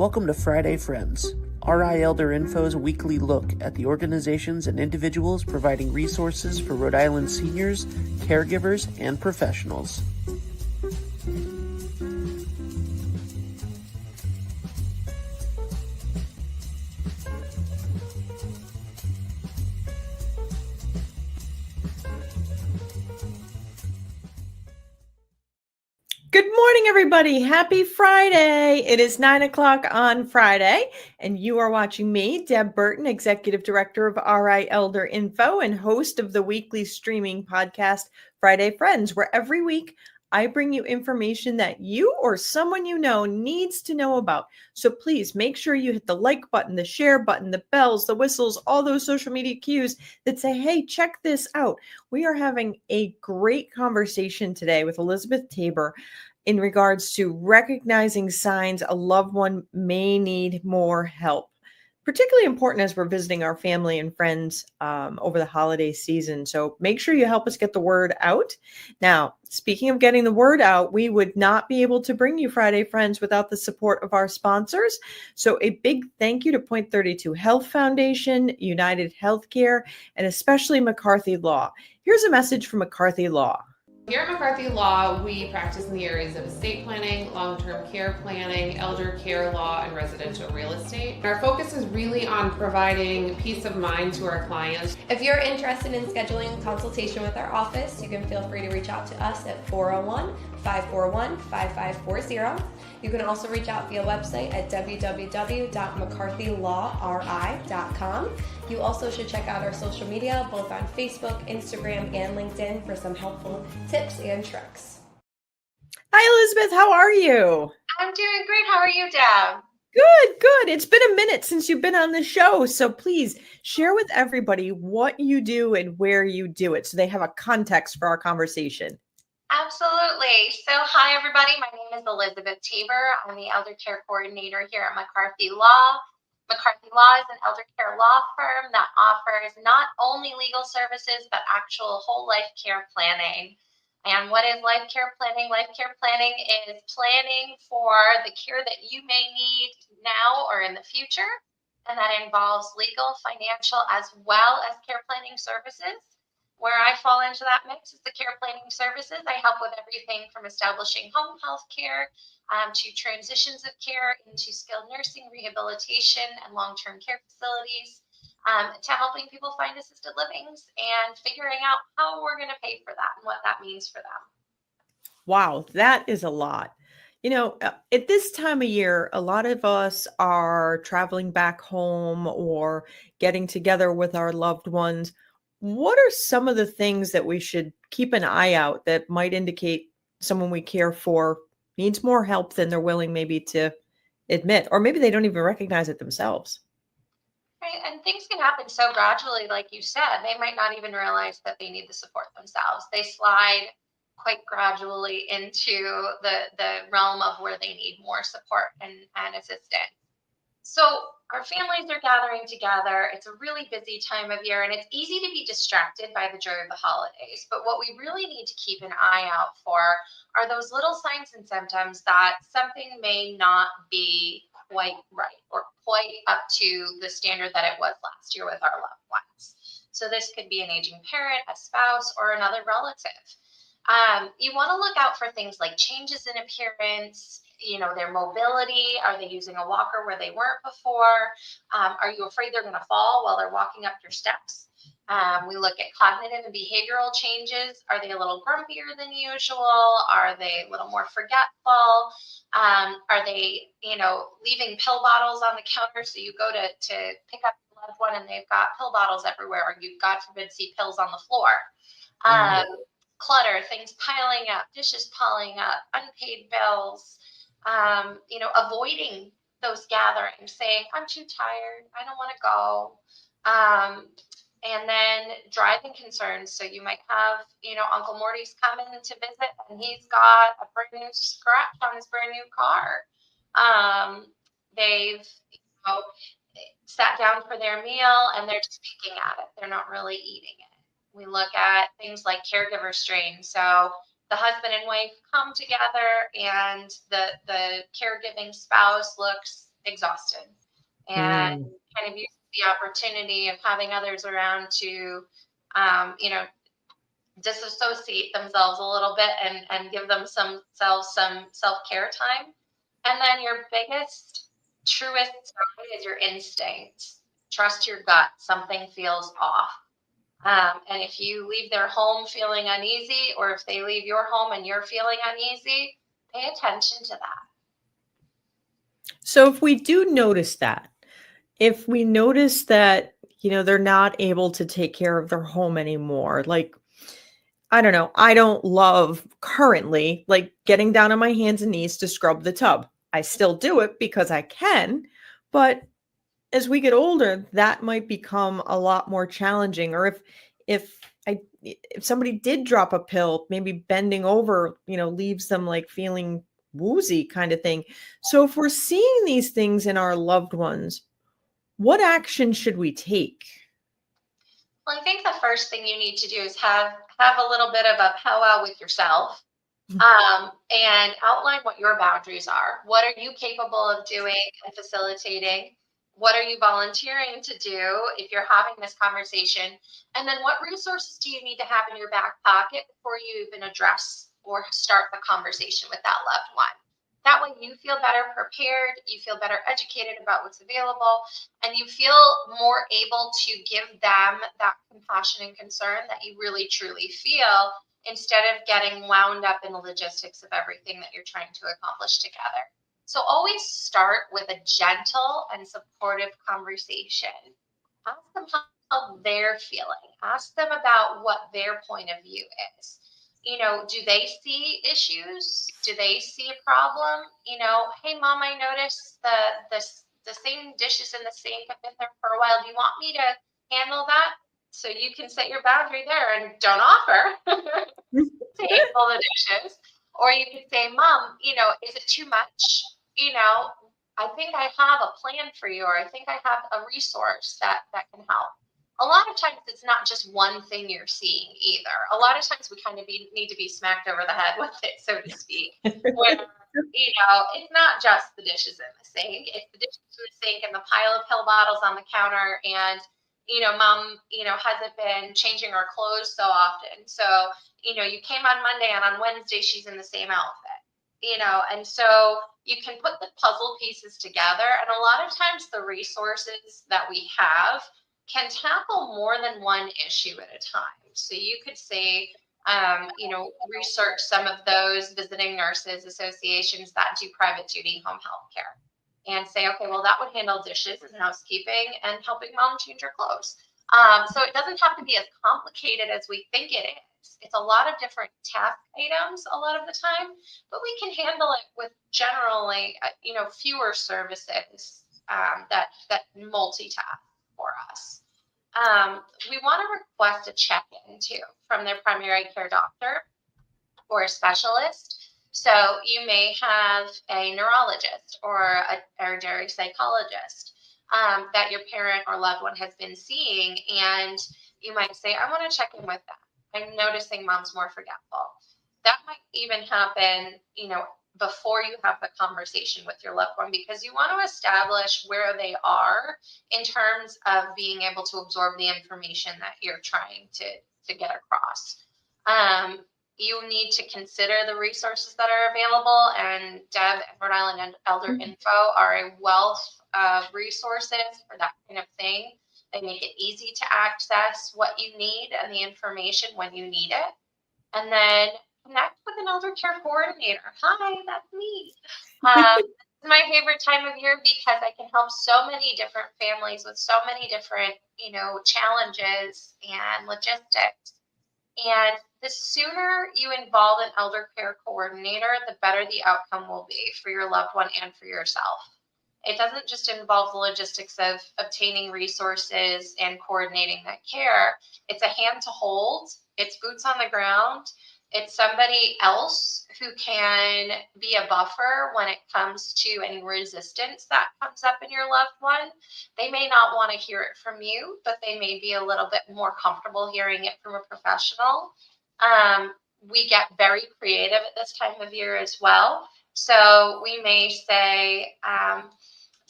Welcome to Friday Friends, RI Elder Info's weekly look at the organizations and individuals providing resources for Rhode Island seniors, caregivers, and professionals. Good morning, everybody. Happy Friday. It is 9 o'clock on Friday, and you are watching me, Deb Burton, Executive Director of RI Elder Info and host of the weekly streaming podcast, Friday Friends, where every week I bring you information that you or someone you know needs to know about. So please make sure you hit the like button, the share button, the bells, the whistles, all those social media cues that say, hey, check this out. We are having a great conversation today with Elizabeth Tabor in regards to recognizing signs a loved one may need more help. Particularly important as we're visiting our family and friends over the holiday season. So make sure you help us get the word out. Now, speaking of getting the word out, we would not be able to bring you Friday Friends without the support of our sponsors. So a big thank you to Point 32 Health Foundation, United Healthcare, and especially McCarthy Law. Here's a message from McCarthy Law. Here at McCarthy Law, we practice in the areas of estate planning, long-term care planning, elder care law, and residential real estate. Our focus is really on providing peace of mind to our clients. If you're interested in scheduling a consultation with our office, you can feel free to reach out to us at 401-541-5540. You can also reach out via website at www.mccarthylawri.com. You also should check out our social media, both on Facebook, Instagram, and LinkedIn for some helpful tips and tricks. Hi, Elizabeth. How are you? I'm doing great. How are you, Deb? Good. It's been a minute since you've been on the show. So please share with everybody what you do and where you do it so they have a context for our conversation. Absolutely. So hi, everybody. My name is Elizabeth Tabor. I'm the Elder Care Coordinator here at McCarthy Law. McCarthy Law is an elder care law firm that offers not only legal services, but actual whole life care planning. And what is life care planning? Life care planning is planning for the care that you may need now or in the future. And that involves legal, financial, as well as care planning services. Where I fall into that mix is the care planning services. I help with everything from establishing home health care to transitions of care into skilled nursing, rehabilitation, and long-term care facilities, to helping people find assisted livings and figuring out how we're going to pay for that and what that means for them. Wow, that is a lot. You know, at this time of year, a lot of us are traveling back home or getting together with our loved ones. What are some of the things that we should keep an eye out that might indicate someone we care for needs more help than they're willing maybe to admit, or maybe they don't even recognize it themselves? Right. And things can happen so gradually, like you said, they might not even realize that they need the support themselves. They slide quite gradually into the realm of where they need more support and assistance. So our families are gathering together. It's a really busy time of year, and it's easy to be distracted by the joy of the holidays. But what we really need to keep an eye out for are those little signs and symptoms that something may not be quite right or quite up to the standard that it was last year with our loved ones. So this could be an aging parent, a spouse, or another relative. You want to look out for things like changes in appearance, their mobility. Are they using a walker where they weren't before? Are you afraid they're going to fall while they're walking up your steps? We look at cognitive and behavioral changes. Are they a little grumpier than usual? Are they a little more forgetful? Are they, leaving pill bottles on the counter? So you go to pick up your loved one and they've got pill bottles everywhere, or you, God forbid, see pills on the floor. Clutter, things piling up, dishes piling up, unpaid bills, avoiding those gatherings, saying, I'm too tired, I don't want to go. And then driving concerns. So you might have, Uncle Morty's coming to visit and he's got a brand new scratch on his brand new car. They've, sat down for their meal and they're just picking at it. They're not really eating it. We look at things like caregiver strain. So the husband and wife come together and the caregiving spouse looks exhausted and Mm. kind of use the opportunity of having others around to, you know, disassociate themselves a little bit and give themselves some self-care time. And then your biggest, truest sign is your instincts. Trust your gut. Something feels off. And if you leave their home feeling uneasy, or if they leave your home and you're feeling uneasy, pay attention to that. So if we do notice that, if we notice that, they're not able to take care of their home anymore, like, I don't know, I don't love currently like getting down on my hands and knees to scrub the tub. I still do it because I can, but as we get older, that might become a lot more challenging. Or if somebody did drop a pill, maybe bending over, leaves them like feeling woozy kind of thing. So if we're seeing these things in our loved ones, what action should we take? Well, I think the first thing you need to do is have a little bit of a powwow with yourself, and outline what your boundaries are. What are you capable of doing and facilitating? What are you volunteering to do if you're having this conversation? And then what resources do you need to have in your back pocket before you even address or start the conversation with that loved one? That way you feel better prepared, you feel better educated about what's available, and you feel more able to give them that compassion and concern that you really truly feel, instead of getting wound up in the logistics of everything that you're trying to accomplish together. So always start with a gentle and supportive conversation. Ask them how they're feeling. Ask them about what their point of view is. Do they see issues? Do they see a problem? Hey mom, I noticed the same dishes in the sink have been there for a while. Do you want me to handle that? So you can set your boundary there and don't offer to handle the dishes. Or you could say, Mom, is it too much? I think I have a plan for you, or I think I have a resource that can help. A lot of times it's not just one thing you're seeing either. A lot of times we kind of need to be smacked over the head with it, so to speak. Where, it's not just the dishes in the sink. It's the dishes in the sink and the pile of pill bottles on the counter, and mom, hasn't been changing our clothes so often. So, you came on Monday and on Wednesday she's in the same outfit, and so you can put the puzzle pieces together. And a lot of times the resources that we have can tackle more than one issue at a time. So you could say, research some of those visiting nurses associations that do private duty home health care, and say, okay, well, that would handle dishes and housekeeping and helping mom change her clothes. So it doesn't have to be as complicated as we think it is. It's a lot of different task items a lot of the time, but we can handle it with generally, fewer services that multitask for us. We want to request a check-in too from their primary care doctor or a specialist. So you may have a neurologist or a dairy psychologist that your parent or loved one has been seeing, and you might say, I want to check in with them. I'm noticing mom's more forgetful. That might even happen, before you have the conversation with your loved one, because you want to establish where they are in terms of being able to absorb the information that you're trying to get across. You need to consider the resources that are available, and Deb and Rhode Island Elder Info are a wealth of resources for that kind of thing. They make it easy to access what you need and the information when you need it. And then connect with an elder care coordinator. Hi, that's me. This is my favorite time of year because I can help so many different families with so many different, challenges and logistics. And the sooner you involve an elder care coordinator, the better the outcome will be for your loved one and for yourself. It doesn't just involve the logistics of obtaining resources and coordinating that care. It's a hand to hold. It's boots on the ground. It's somebody else who can be a buffer when it comes to any resistance that comes up in your loved one. They may not want to hear it from you, but they may be a little bit more comfortable hearing it from a professional. We get very creative at this time of year as well. So we may say,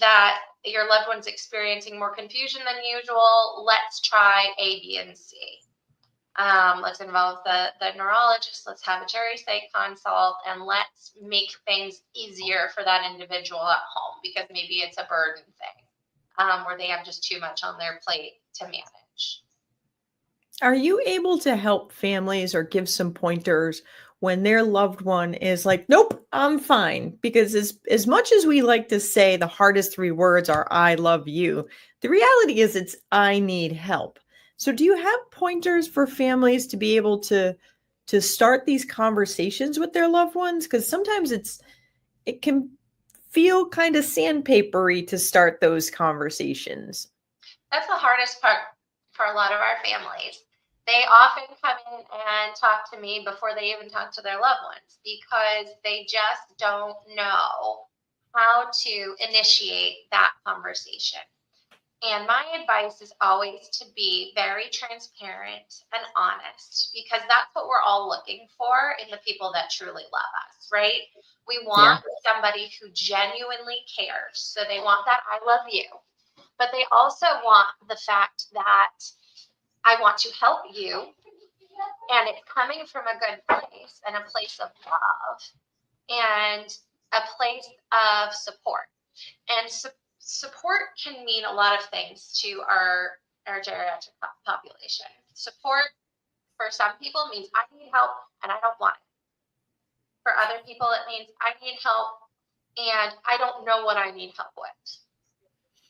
that your loved one's experiencing more confusion than usual, let's try A, B, and C. Let's involve the neurologist, let's have a geri-psych consult, and let's make things easier for that individual at home, because maybe it's a burden thing where they have just too much on their plate to manage. Are you able to help families or give some pointers when their loved one is like, nope, I'm fine? Because as much as we like to say the hardest 3 words are I love you, the reality is it's I need help. So do you have pointers for families to be able to start these conversations with their loved ones? Because sometimes it can feel kind of sandpapery to start those conversations. That's the hardest part for a lot of our families. They often come in and talk to me before they even talk to their loved ones, because they just don't know how to initiate that conversation. And my advice is always to be very transparent and honest, because that's what we're all looking for in the people that truly love us, right? We want somebody who genuinely cares. So they want that I love you, but they also want the fact that I want to help you, and it's coming from a good place and a place of love and a place of support. And support can mean a lot of things to our geriatric population. Support for some people means I need help and I don't want it. For other people, it means I need help and I don't know what I need help with.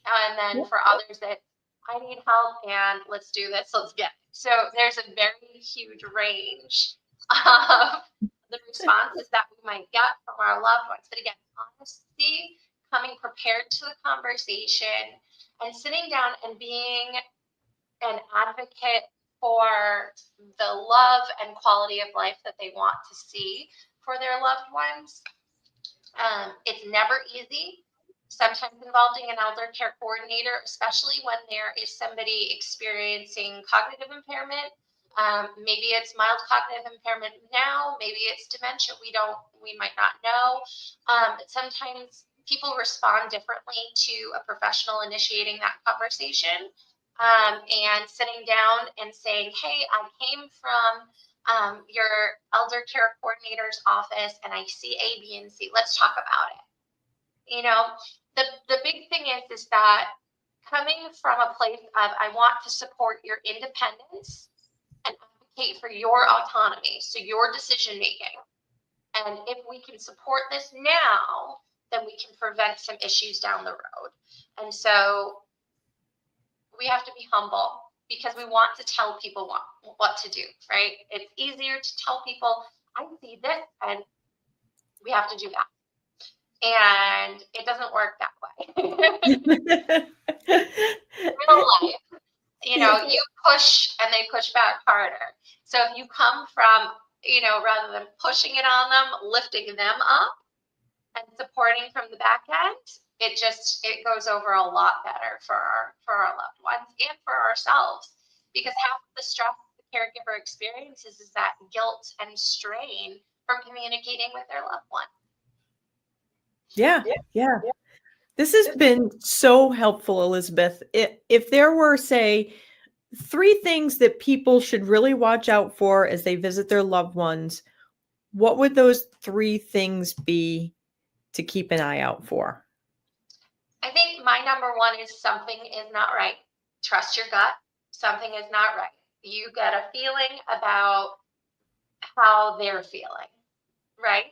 And then for others, that I need help and let's do this, let's get it. So there's a very huge range of the responses that we might get from our loved ones. But again, honesty, coming prepared to the conversation, and sitting down and being an advocate for the love and quality of life that they want to see for their loved ones. It's never easy. Sometimes involving an elder care coordinator, especially when there is somebody experiencing cognitive impairment. Maybe it's mild cognitive impairment now, maybe it's dementia. We might not know. But sometimes people respond differently to a professional initiating that conversation, and sitting down and saying, hey, I came from your elder care coordinator's office and I see A, B, and C. Let's talk about it. You know, the big thing is that coming from a place of I want to support your independence and advocate for your autonomy, so your decision making. And if we can support this now, then we can prevent some issues down the road. And so we have to be humble, because we want to tell people what to do, right? It's easier to tell people, I see this, and we have to do that. And it doesn't work that way. Real life, you push and they push back harder. So if you come from, rather than pushing it on them, lifting them up and supporting from the back end, it goes over a lot better for our loved ones and for ourselves, because half of the stress the caregiver experiences is that guilt and strain from communicating with their loved one. Yeah. This has been so helpful, Elizabeth. If there were, say, 3 things that people should really watch out for as they visit their loved ones, what would those 3 things be to keep an eye out for? I think my number 1 is something is not right. Trust your gut. Something is not right. You get a feeling about how they're feeling, right?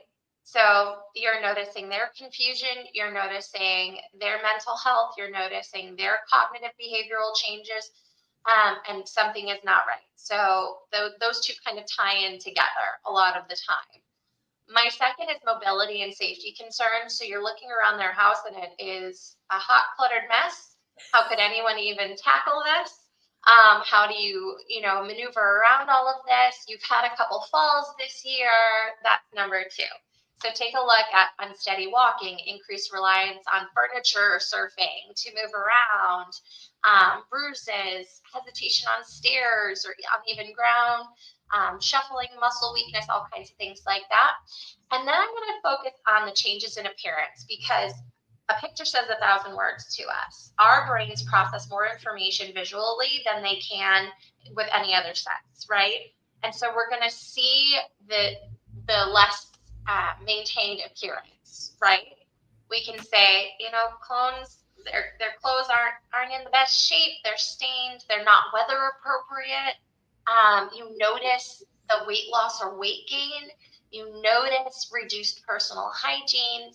So you're noticing their confusion, you're noticing their mental health, you're noticing their cognitive behavioral changes, and something is not right. So those 2 kind of tie in together a lot of the time. My second is mobility and safety concerns. So you're looking around their house and it is a hot, cluttered mess. How could anyone even tackle this? How do you, maneuver around all of this? You've had a couple falls this year. That's number 2. So take a look at unsteady walking, increased reliance on furniture or surfing to move around, bruises, hesitation on stairs or uneven ground, shuffling, muscle weakness, all kinds of things like that. And then I'm going to focus on the changes in appearance, because a picture says 1,000 words to us. Our brains process more information visually than they can with any other sense, right? And so we're going to see the less maintained appearance, right? We can say, clones, their clothes aren't in the best shape. They're stained. They're not weather appropriate. You notice the weight loss or weight gain. You notice reduced personal hygiene.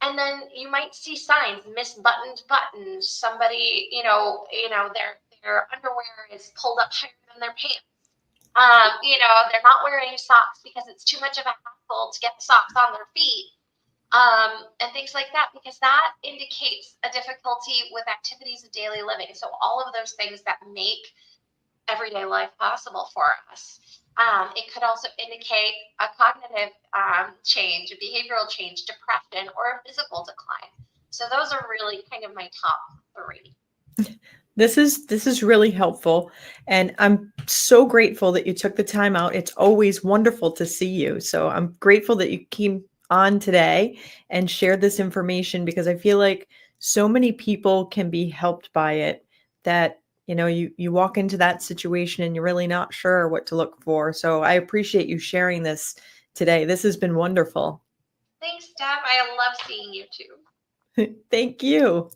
And then you might see signs, misbuttoned buttons, somebody, their underwear is pulled up higher than their pants. They're not wearing socks because it's too much of a hassle to get the socks on their feet. And things like that, because that indicates a difficulty with activities of daily living. So all of those things that make everyday life possible for us. It could also indicate a cognitive change, a behavioral change, depression, or a physical decline. So those are really kind of my top 3. This is really helpful, and I'm so grateful that you took the time out. It's always wonderful to see you. So I'm grateful that you came on today and shared this information, because I feel like so many people can be helped by it, that you walk into that situation and you're really not sure what to look for. So I appreciate you sharing this today. This has been wonderful. Thanks, Deb. I love seeing you too. Thank you.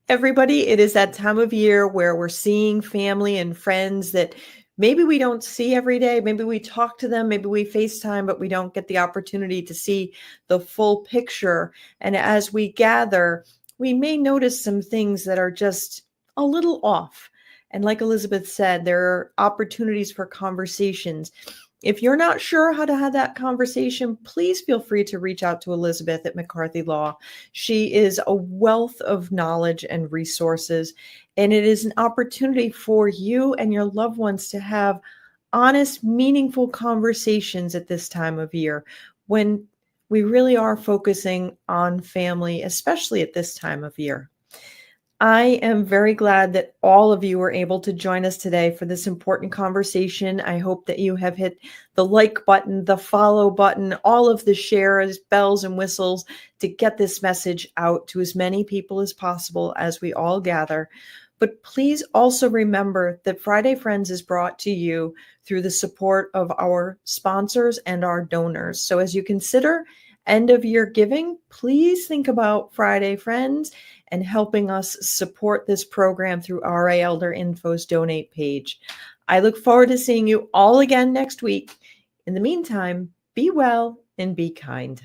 Everybody, it is that time of year where we're seeing family and friends that maybe we don't see every day. Maybe we talk to them, maybe we FaceTime, but we don't get the opportunity to see the full picture. And as we gather, we may notice some things that are just a little off. And like Elizabeth said, there are opportunities for conversations. If you're not sure how to have that conversation, please feel free to reach out to Elizabeth at McCarthy Law. She is a wealth of knowledge and resources, and it is an opportunity for you and your loved ones to have honest, meaningful conversations at this time of year, when we really are focusing on family, especially at this time of year. I am very glad that all of you were able to join us today for this important conversation. I hope that you have hit the like button, the follow button, all of the shares, bells and whistles to get this message out to as many people as possible as we all gather. But please also remember that Friday Friends is brought to you through the support of our sponsors and our donors. So as you consider end of year giving, please think about Friday Friends and helping us support this program through RA Elder Info's donate page. I look forward to seeing you all again next week. In the meantime, be well and be kind.